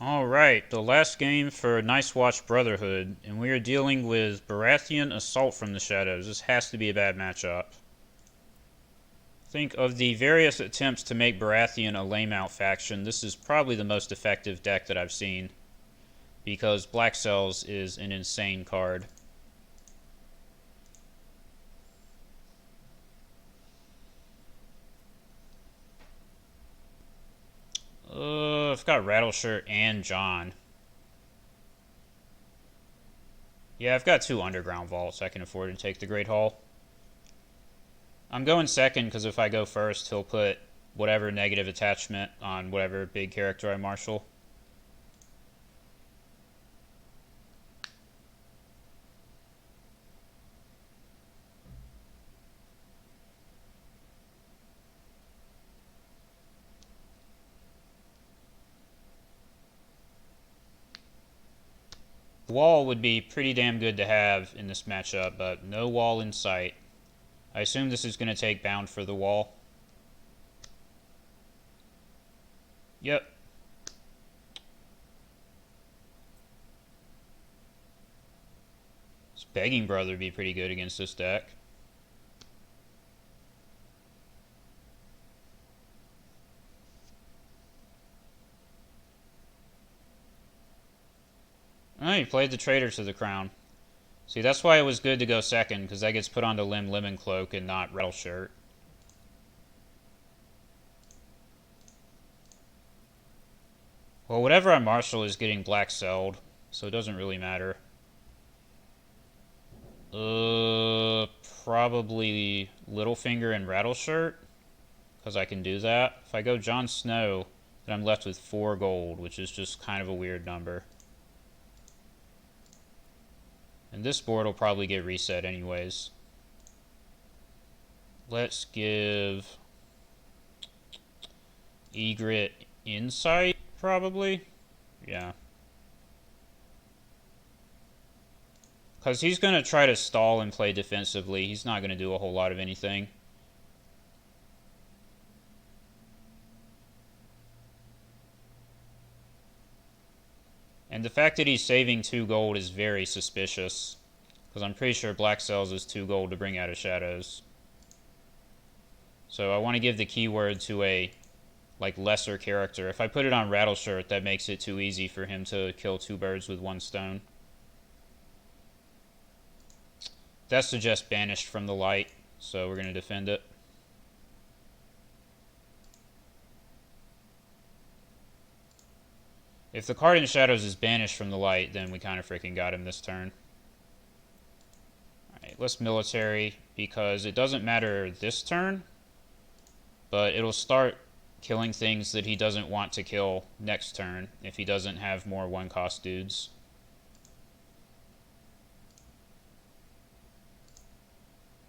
Alright, the last game for Nice Watch Brotherhood, and we are dealing with Baratheon Assault from the Shadows. This has to be a bad matchup. Think of the various attempts to make Baratheon a lame-out faction, this is probably the most effective deck that I've seen, because Black Cells is an insane card. I've got Rattleshirt and John. Yeah, I've got two Underground Vaults. I can afford to take the Great Hall. I'm going second because if I go first, he'll put whatever negative attachment on whatever big character I marshal. Wall would be pretty damn good to have in this matchup, but no wall in sight. I assume this is going to take bound for the wall. Yep. This Begging Brother would be pretty good against this deck. Oh, he played the Traitor to the Crown. See, that's why it was good to go second, because that gets put onto Lemon Cloak and not Rattleshirt. Well, whatever I marshal is getting black celled, so it doesn't really matter. Probably Littlefinger and Rattleshirt, because I can do that. If I go Jon Snow, then I'm left with 4 gold, which is just kind of a weird number. And this board will probably get reset anyways. Let's give Egret Insight, probably. Yeah. Because he's going to try to stall and play defensively. He's not going to do a whole lot of anything. And the fact that he's saving 2 gold is very suspicious. Because I'm pretty sure Black Cells is 2 gold to bring out of Shadows. So I want to give the keyword to a lesser character. If I put it on Rattleshirt, that makes it too easy for him to kill 2 birds with 1 stone. That suggests Banished from the Light, so we're going to defend it. If the card in Shadows is Banished from the Light, then we kind of freaking got him this turn. Alright, let's military, because it doesn't matter this turn, but it'll start killing things that he doesn't want to kill next turn if he doesn't have more 1-cost dudes.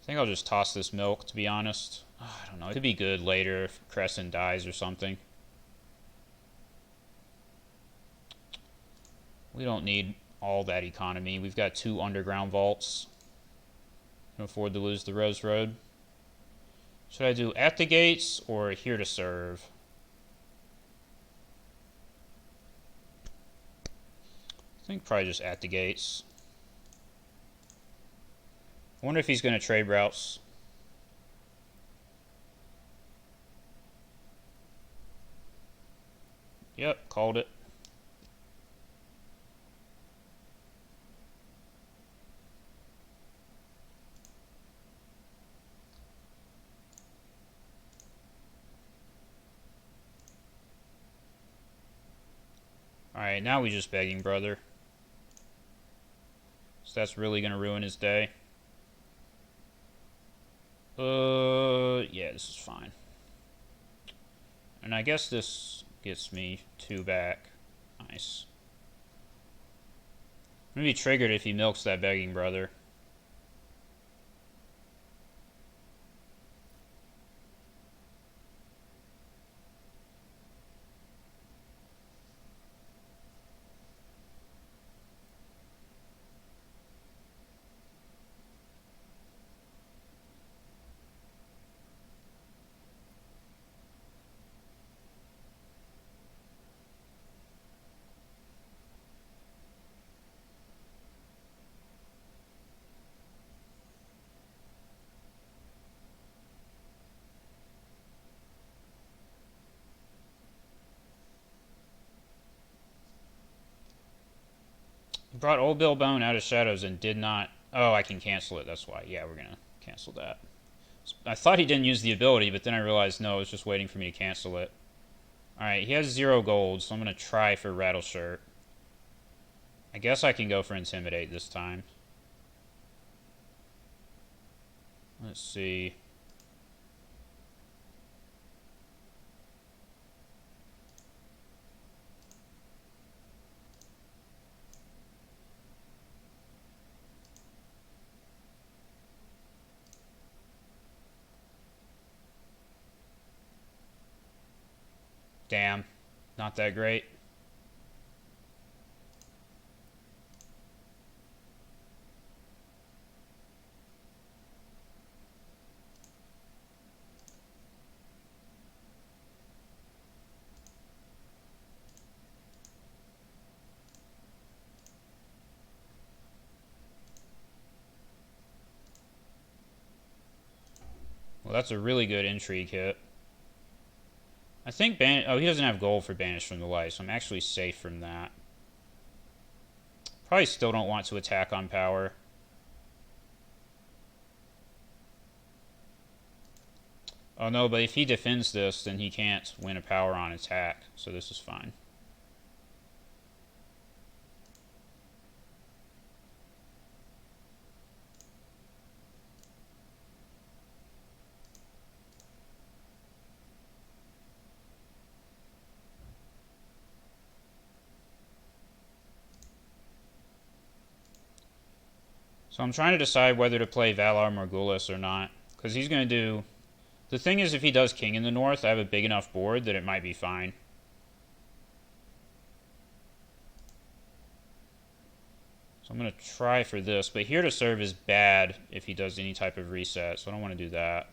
I think I'll just toss this milk, to be honest. I don't know, it could be good later if Crescent dies or something. We don't need all that economy. We've got 2 Underground Vaults. Can afford to lose the Rose Road. Should I do At the Gates or Here to Serve? I think probably just At the Gates. I wonder if he's going to trade routes. Yep, called it. Alright, now we just Begging Brother. So that's really going to ruin his day. Yeah, this is fine. And I guess this gets me 2 back. Nice. I'm going to be triggered if he milks that Begging Brother. Brought Old Bill Bone out of shadows and did not... Oh, I can cancel it. That's why. Yeah, we're going to cancel that. I thought he didn't use the ability, but then I realized, no, it was just waiting for me to cancel it. Alright, he has 0 gold, so I'm going to try for Rattleshirt. I guess I can go for Intimidate this time. Let's see. Damn. Not that great. Well, that's a really good intrigue hit. I think oh, he doesn't have gold for Banish from the Light, so I'm actually safe from that. Probably still don't want to attack on power. Oh no, but if he defends this, then he can't win a power on attack, so this is fine. So I'm trying to decide whether to play Valar Morghulis or not, because he's going to do... The thing is, if he does King in the North, I have a big enough board that it might be fine. So I'm going to try for this, but Here to Serve is bad if he does any type of reset, so I don't want to do that.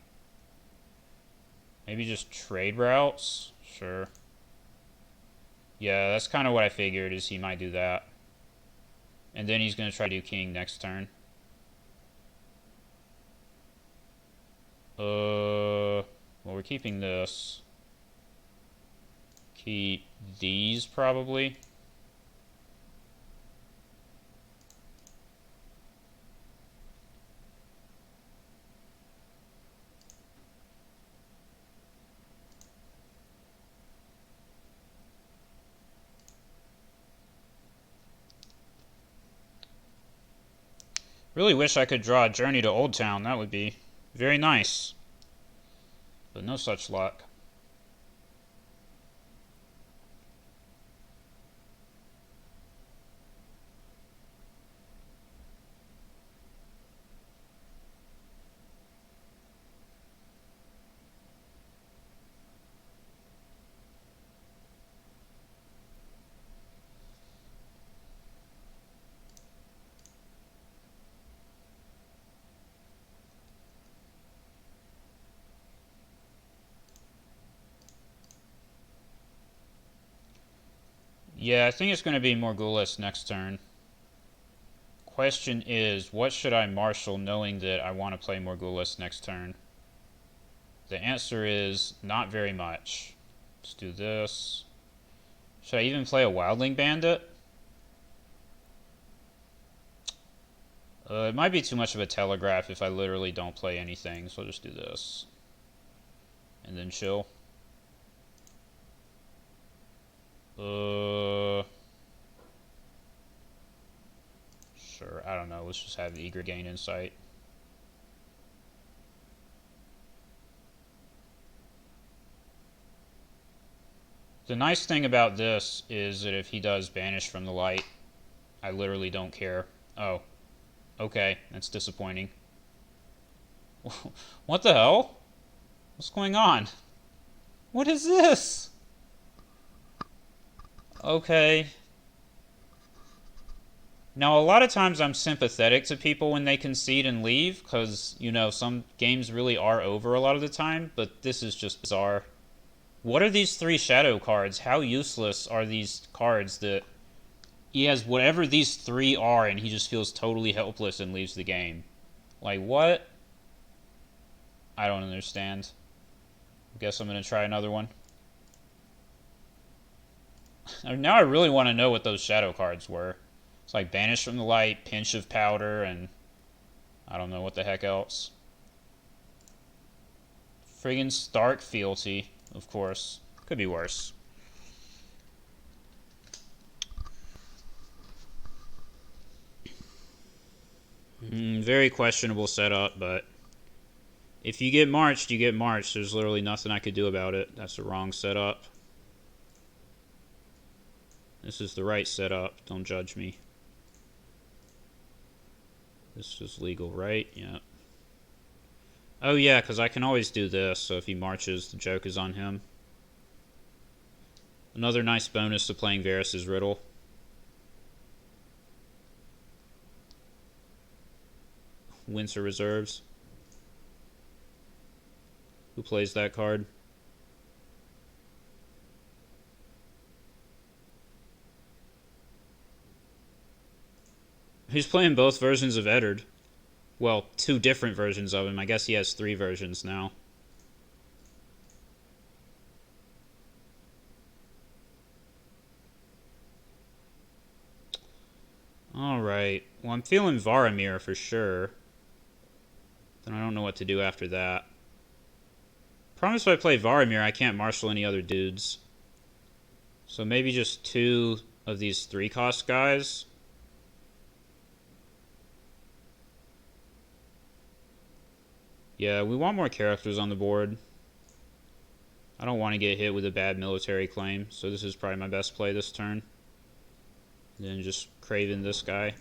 Maybe just trade routes? Sure. Yeah, that's kind of what I figured, is he might do that. And then he's going to try to do King next turn. Well, we're keeping this. Keep these, probably. Really wish I could draw a Journey to Old Town. That would be very nice. But no such luck. Yeah, I think it's going to be Morghulis next turn. Question is, what should I marshal knowing that I want to play Morghulis next turn? The answer is not very much. Let's do this. Should I even play a Wildling Bandit? It might be too much of a telegraph if I literally don't play anything, so I'll just do this. And then chill. Sure, I don't know. Let's just have the Eager gain insight. The nice thing about this is that if he does Banish from the Light, I literally don't care. Oh, okay, that's disappointing. What the hell? What's going on? What is this? Okay. Now, a lot of times I'm sympathetic to people when they concede and leave, because, you know, some games really are over a lot of the time, but this is just bizarre. What are these 3 shadow cards? How useless are these cards that he has whatever these 3 are and he just feels totally helpless and leaves the game? Like, what? I don't understand. I guess I'm going to try another one. Now I really want to know what those shadow cards were. It's like Banish from the Light, Pinch of Powder, and I don't know what the heck else. Friggin' Stark Fealty, of course. Could be worse. Very questionable setup, but if you get marched, you get marched. There's literally nothing I could do about it. That's the wrong setup. This is the right setup. Don't judge me. This is legal, right? Yeah. Oh yeah, because I can always do this, so if he marches, the joke is on him. Another nice bonus to playing Varys' Riddle. Winter Reserves. Who plays that card? He's playing both versions of Eddard. Well, two different versions of him. I guess he has 3 versions now. Alright. Well, I'm feeling Varamir for sure. Then I don't know what to do after that. Promise if I play Varamir, I can't marshal any other dudes. So maybe just 2 of these 3-cost guys. Yeah, we want more characters on the board. I don't want to get hit with a bad military claim, so this is probably my best play this turn. And then just Craven this guy.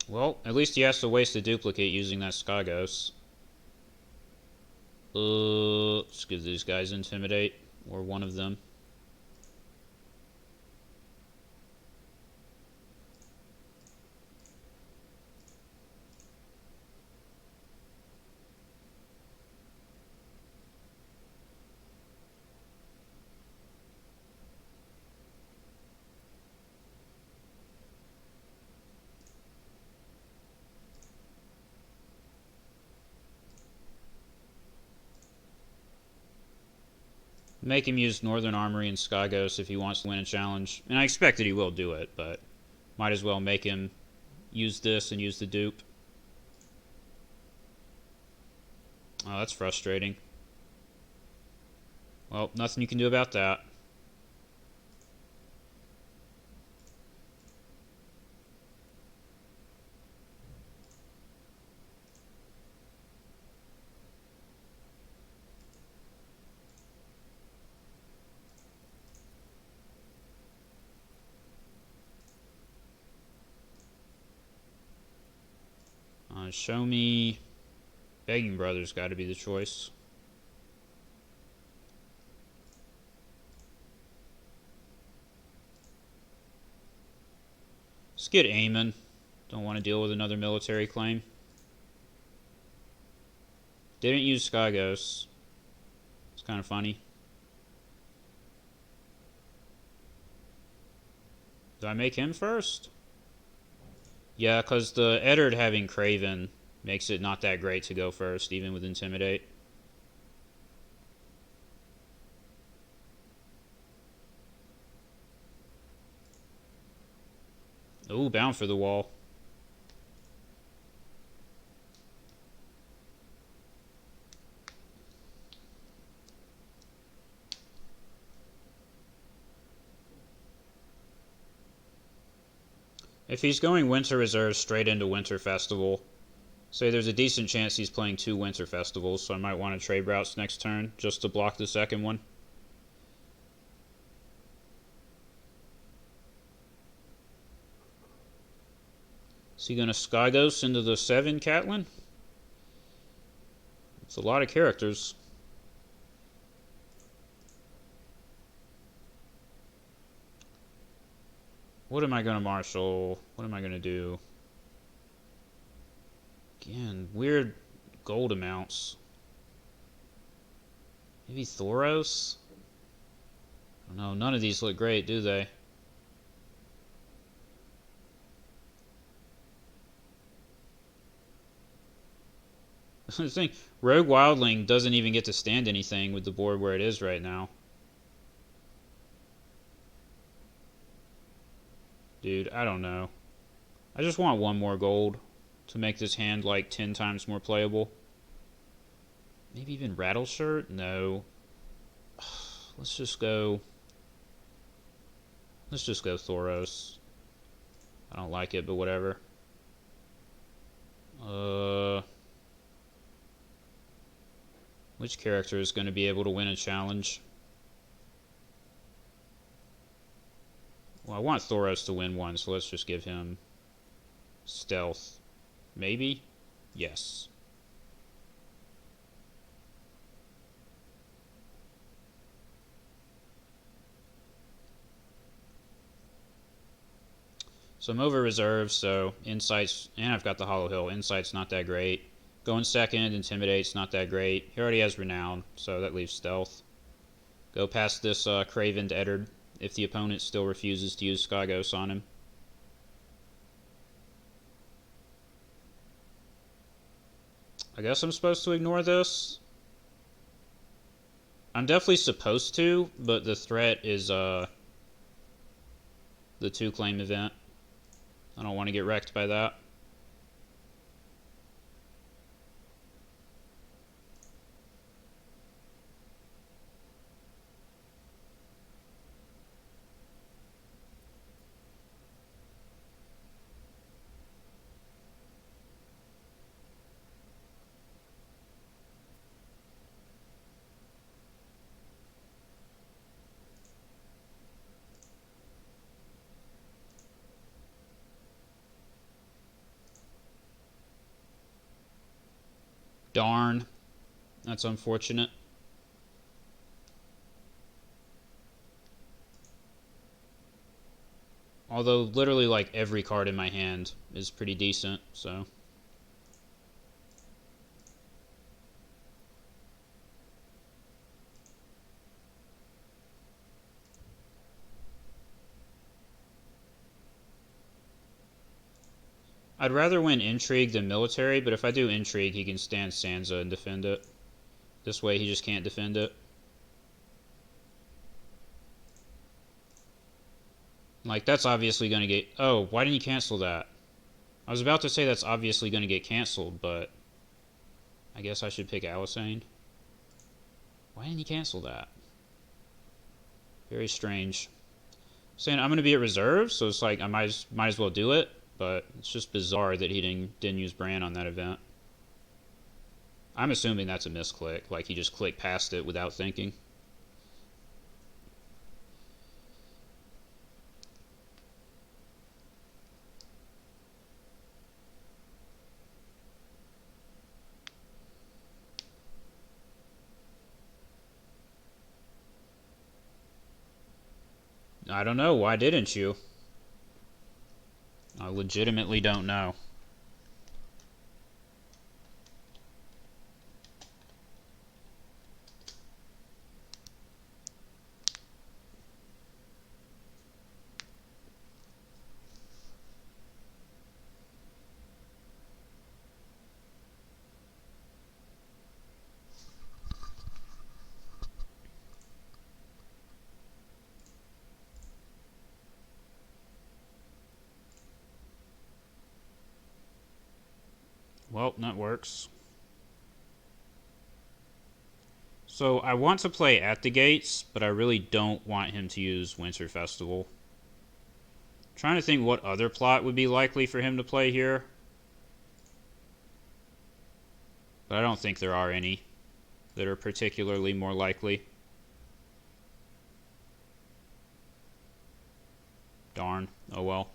Well, at least he has to waste a duplicate using that Skagos. Let's give these guys Intimidate, or one of them. Make him use Northern Armory and Skagos if he wants to win a challenge. And I expect that he will do it, but might as well make him use this and use the dupe. Oh, that's frustrating. Well, nothing you can do about that. Show me... Begging Brothers got to be the choice. Let's get Aemon. Don't want to deal with another military claim. Didn't use Skagos. It's kind of funny. Do I make him first? Yeah, because the Eddard having Craven makes it not that great to go first, even with Intimidate. Ooh, bound for the wall. If he's going Winter Reserve straight into Winter Festival, say there's a decent chance he's playing 2 Winter Festivals, so I might want to trade routes next turn just to block the second one. Is he going to Skagos into the 7, Catelyn? It's a lot of characters. What am I going to marshal? What am I going to do? Again, weird gold amounts. Maybe Thoros? I don't know. None of these look great, do they? The thing, Rogue Wildling doesn't even get to stand anything with the board where it is right now. Dude, I don't know. I just want one more gold to make this hand like 10 times more playable. Maybe even Rattleshirt? No. Let's just go Thoros. I don't like it, but whatever. Which character is going to be able to win a challenge? Well, I want Thoros to win one, so let's just give him Stealth. Maybe? Yes. So I'm over reserve, so Insight's, and I've got the Hollow Hill. Insight's not that great. Going second, Intimidate's not that great. He already has Renown, so that leaves Stealth. Go past this Craven Eddard if the opponent still refuses to use Skygos on him. I guess I'm supposed to ignore this. I'm definitely supposed to, but the threat is the 2-claim event. I don't want to get wrecked by that. Darn. That's unfortunate. Although literally like every card in my hand is pretty decent, so. I'd rather win Intrigue than Military, but if I do Intrigue, he can stand Sansa and defend it. This way he just can't defend it. Like, that's obviously going to get... Oh, why didn't you cancel that? I was about to say that's obviously going to get canceled, but... I guess I should pick Alisane. Why didn't he cancel that? Very strange. Saying I'm going to be at reserve, so it's like I might as well do it, but it's just bizarre that he didn't use Bran on that event. I'm assuming that's a misclick, like he just clicked past it without thinking. I don't know. Why didn't you? I legitimately don't know. Well, that works. So I want to play at the gates, but I really don't want him to use Winter Festival. I'm trying to think what other plot would be likely for him to play here. But I don't think there are any that are particularly more likely. Darn. Oh well.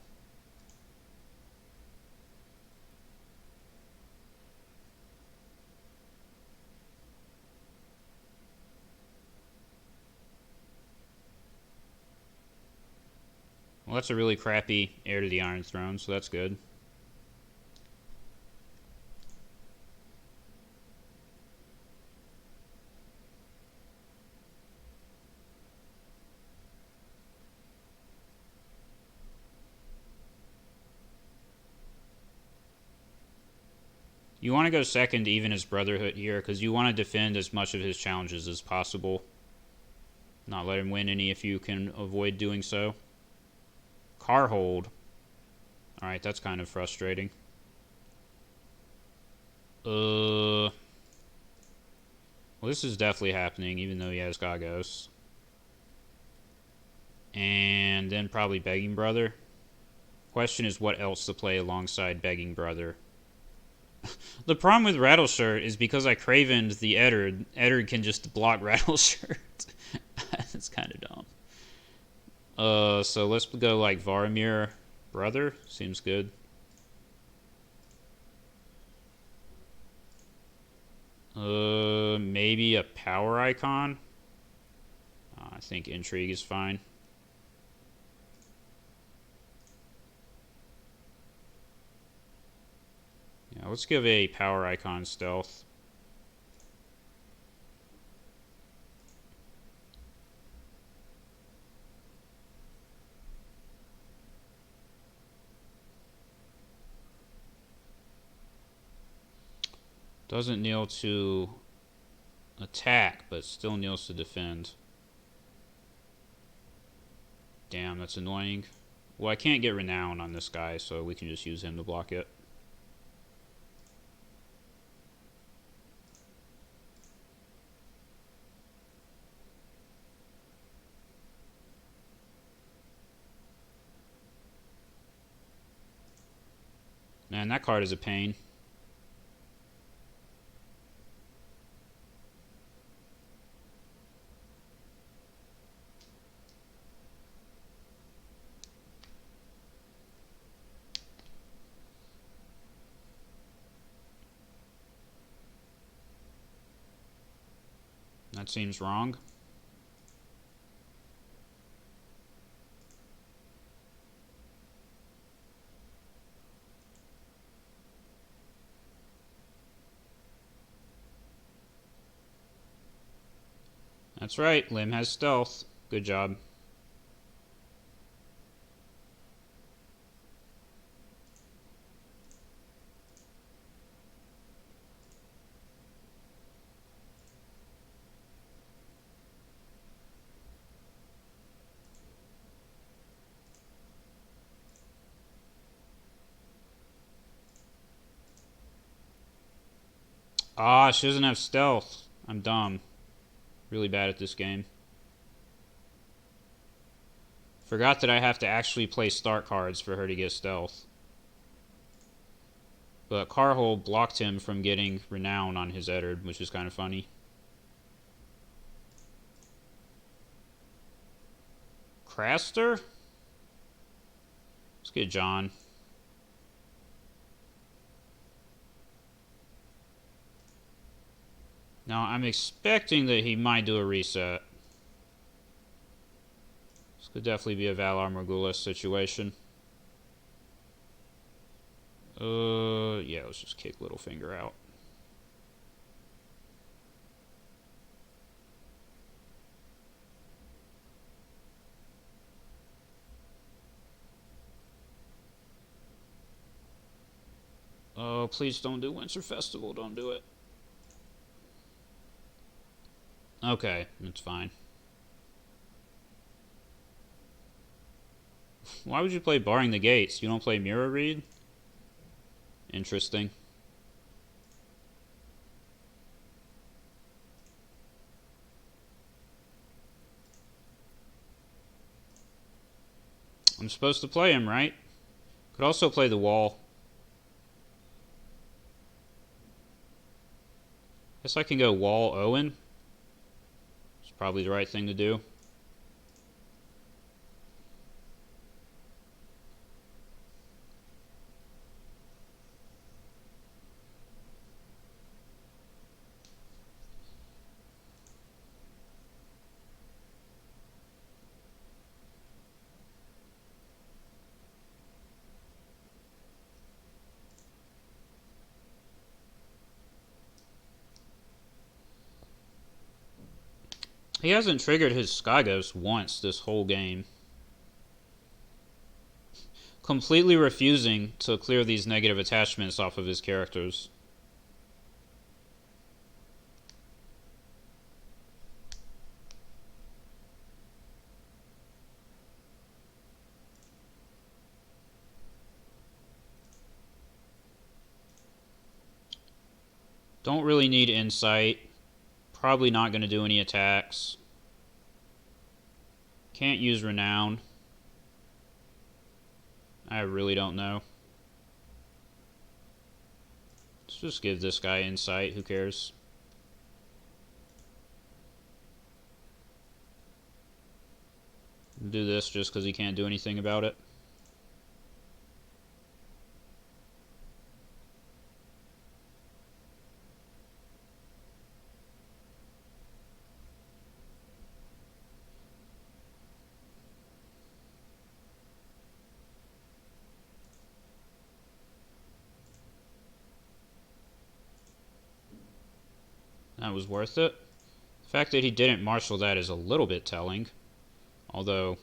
Well, that's a really crappy Heir to the Iron Throne, so that's good. You want to go second even as Brotherhood here, because you want to defend as much of his challenges as possible. Not let him win any if you can avoid doing so. Car hold. Alright, that's kind of frustrating. Well, this is definitely happening, even though he has Gagos. And then probably Begging Brother. Question is what else to play alongside Begging Brother. The problem with Rattleshirt is because I Cravened the Eddard, Eddard can just block Rattleshirt. That's kind of dumb. So let's go like Varamir Brother. Seems good. Maybe a power icon. I think Intrigue is fine. Yeah, let's give a power icon stealth. Doesn't kneel to attack, but still kneels to defend. Damn, that's annoying. Well, I can't get Renown on this guy, so we can just use him to block it. Man, that card is a pain. That seems wrong. That's right, Lim has stealth. Good job. Ah, she doesn't have stealth. I'm dumb. Really bad at this game. Forgot that I have to actually play start cards for her to get stealth. But Carhold blocked him from getting Renown on his Eddard, which is kind of funny. Craster? Let's get John. Now, I'm expecting that he might do a reset. This could definitely be a Valar Morghulis situation. Yeah, let's just kick Littlefinger out. Oh, please don't do Winter Festival. Don't do it. Okay, that's fine. Why would you play Barring the Gates? You don't play Mirror Read? Interesting. I'm supposed to play him, right? Could also play the Wall. Guess I can go Wall Owen. It's probably the right thing to do. He hasn't triggered his Skyghost once this whole game. Completely refusing to clear these negative attachments off of his characters. Don't really need insight. Probably not going to do any attacks. Can't use renown. I really don't know. Let's just give this guy insight. Who cares? Do this just because he can't do anything about it. That was worth it. The fact that he didn't marshal that is a little bit telling. Although,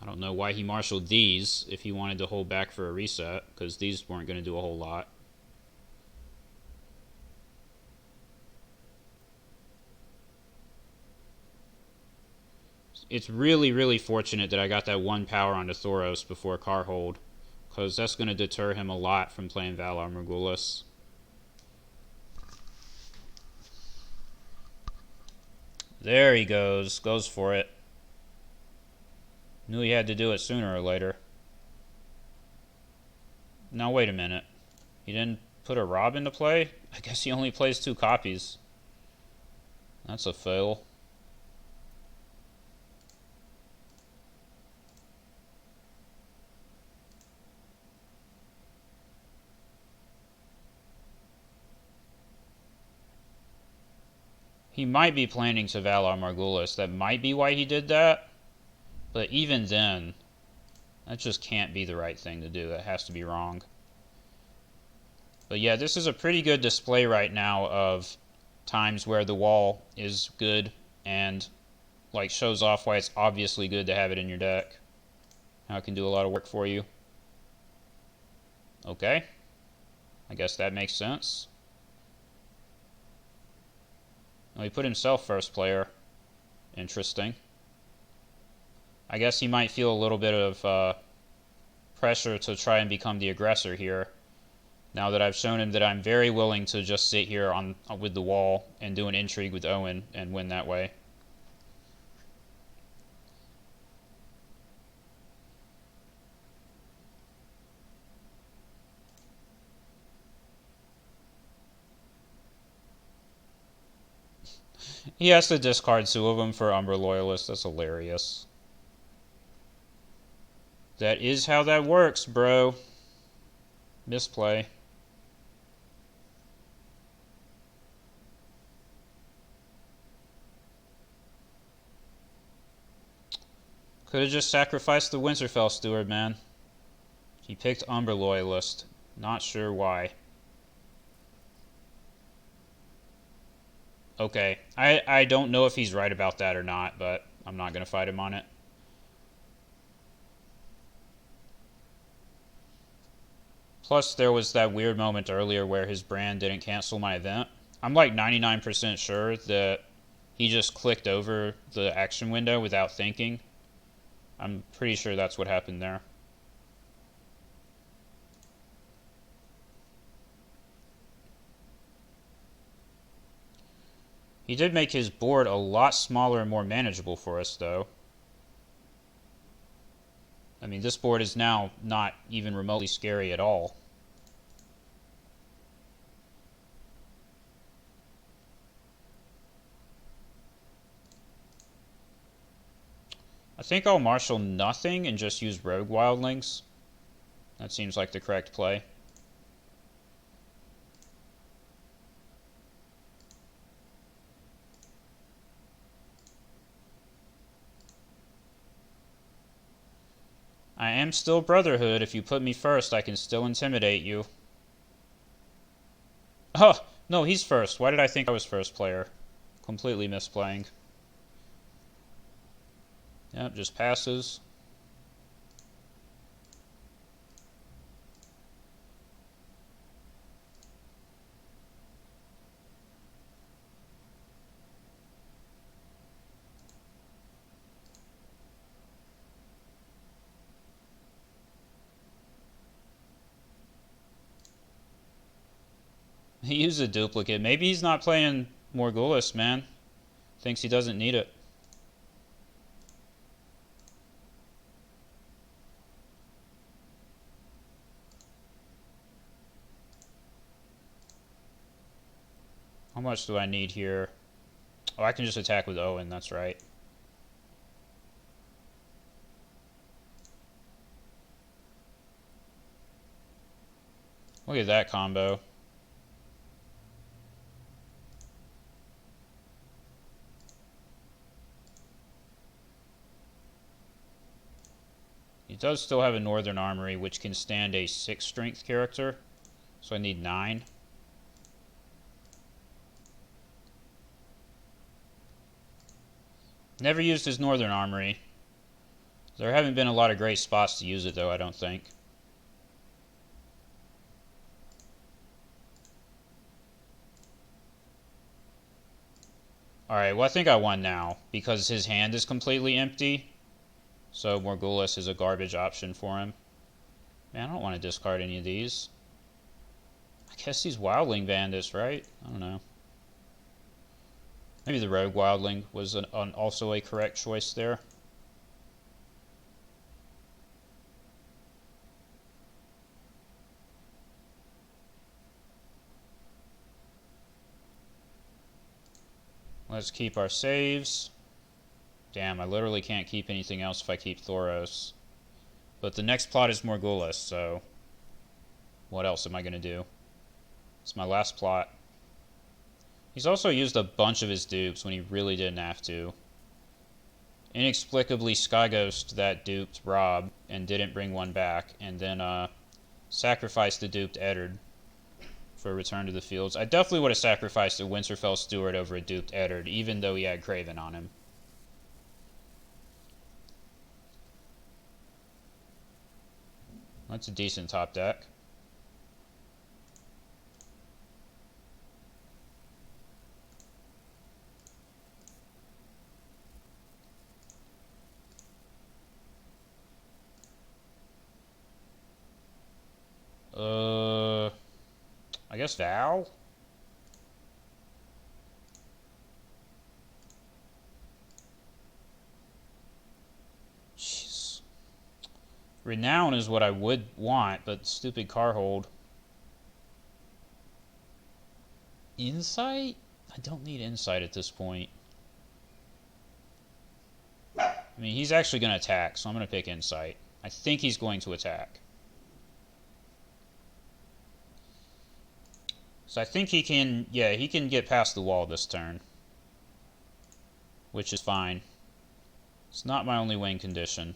I don't know why he marshaled these if he wanted to hold back for a reset, because these weren't going to do a whole lot. It's really, really fortunate that I got that one power onto Thoros before Carhold, because that's going to deter him a lot from playing Valar Morghulis. There he goes. Goes for it. Knew he had to do it sooner or later. Now wait a minute. He didn't put a Rob into play? I guess he only plays 2 copies. That's a fail. He might be planning to Valar Morghulis. That might be why he did that. But even then, that just can't be the right thing to do. That has to be wrong. But yeah, this is a pretty good display right now of times where the wall is good and like shows off why it's obviously good to have it in your deck. How it can do a lot of work for you. Okay. I guess that makes sense. Well, he put himself first player. Interesting. I guess he might feel a little bit of pressure to try and become the aggressor here. Now that I've shown him that I'm very willing to just sit here on with the wall and do an intrigue with Owen and win that way. He has to discard 2 of them for Umbra Loyalist. That's hilarious. That is how that works, bro. Misplay. Could have just sacrificed the Winterfell Steward, man. He picked Umbra Loyalist. Not sure why. Okay. I don't know if he's right about that or not, but I'm not going to fight him on it. Plus, there was that weird moment earlier where his brand didn't cancel my event. I'm like 99% sure that he just clicked over the action window without thinking. I'm pretty sure that's what happened there. He did make his board a lot smaller and more manageable for us, though. I mean, this board is now not even remotely scary at all. I think I'll marshal nothing and just use rogue wildlings. That seems like the correct play. I am still Brotherhood. If you put me first, I can still intimidate you. Oh, no, he's first. Why did I think I was first player? Completely misplaying. Yep, just passes. He used a duplicate. Maybe he's not playing Morghulis, man. Thinks he doesn't need it. How much do I need here? Oh, I can just attack with Owen, that's right. Look at that combo. He does still have a Northern Armory, which can stand a 6 strength character. So I need 9. Never used his Northern Armory. There haven't been a lot of great spots to use it, though, I don't think. Alright, well, I think I won now, because his hand is completely empty. So Morghulis is a garbage option for him. Man, I don't want to discard any of these. I guess he's Wildling Bandits, right? I don't know. Maybe the Rogue Wildling was also a correct choice there. Let's keep our saves. Damn, I literally can't keep anything else if I keep Thoros. But the next plot is Morghulis, so what else am I going to do? It's my last plot. He's also used a bunch of his dupes when he really didn't have to. Inexplicably, Skyghost that duped Rob and didn't bring one back, and then sacrificed the duped Eddard for a return to the fields. I definitely would have sacrificed a Winterfell Steward over a duped Eddard, even though he had Craven on him. That's a decent top deck. I guess Val? Jeez. Renown is what I would want, but stupid Carhold. Insight? I don't need insight at this point. I mean, he's actually going to attack, so I'm going to pick insight. I think he's going to attack. So I think he can, yeah, he can get past the wall this turn. Which is fine. It's not my only win condition.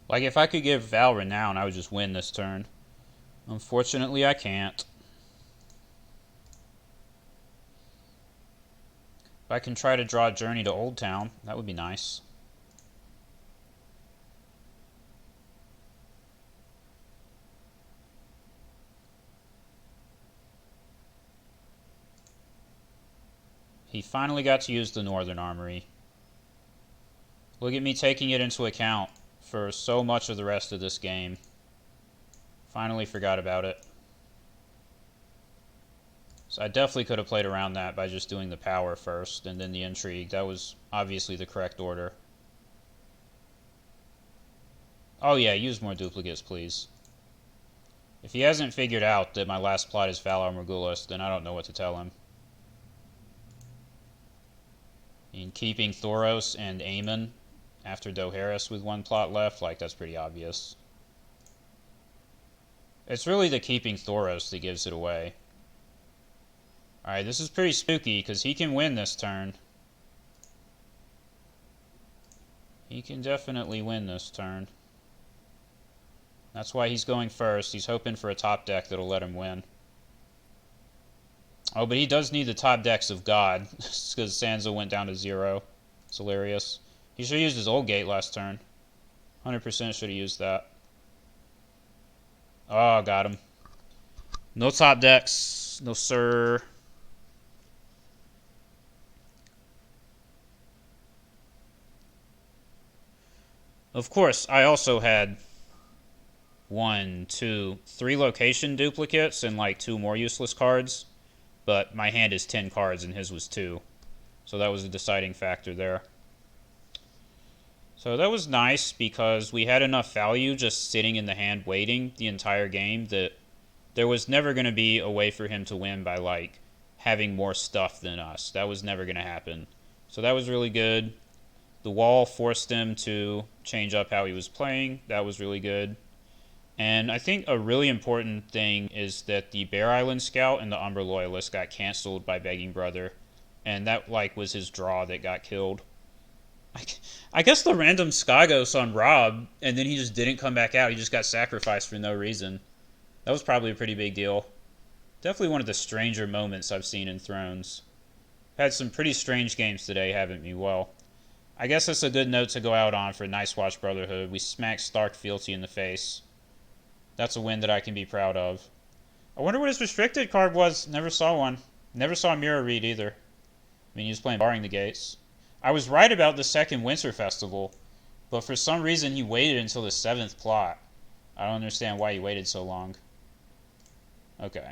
Like, if I could give Val Renown, I would just win this turn. Unfortunately, I can't. If I can try to draw a Journey to Old Town, that would be nice. He finally got to use the Northern Armory. Look at me taking it into account for so much of the rest of this game. Finally forgot about it. So I definitely could have played around that by just doing the power first and then the intrigue. That was obviously the correct order. Oh yeah, use more duplicates, please. If he hasn't figured out that my last plot is Valar Morghulis, then I don't know what to tell him. In keeping Thoros and Aemon after Dohaeris with one plot left, like, that's pretty obvious. It's really the keeping Thoros that gives it away. Alright, this is pretty spooky, because he can win this turn. He can definitely win this turn. That's why he's going first. He's hoping for a top deck that'll let him win. Oh, but he does need the top decks of God, because Sansa went down to 0. It's hilarious. He should have used his old gate last turn. 100% should have used that. Oh, got him. No top decks. No, sir. Of course, I also had 1, 2, 3 location duplicates and like 2 more useless cards. But my hand is 10 cards and his was 2. So that was a deciding factor there. So that was nice because we had enough value just sitting in the hand waiting the entire game that there was never going to be a way for him to win by like having more stuff than us. That was never going to happen. So that was really good. The wall forced him to change up how he was playing. That was really good. And I think a really important thing is that the Bear Island Scout and the Umber Loyalist got canceled by Begging Brother. And that like was his draw that got killed. I guess the random Skagos on Rob, and then he just didn't come back out. He just got sacrificed for no reason. That was probably a pretty big deal. Definitely one of the stranger moments I've seen in Thrones. Had some pretty strange games today, haven't we? Well, I guess that's a good note to go out on for Nice Watch Brotherhood. We smacked Stark Fealty in the face. That's a win that I can be proud of. I wonder what his restricted card was. Never saw one. Never saw Mirror Read either. I mean, he was playing Barring the Gates. I was right about the second Winter Festival, but for some reason he waited until the 7th plot. I don't understand why he waited so long. Okay.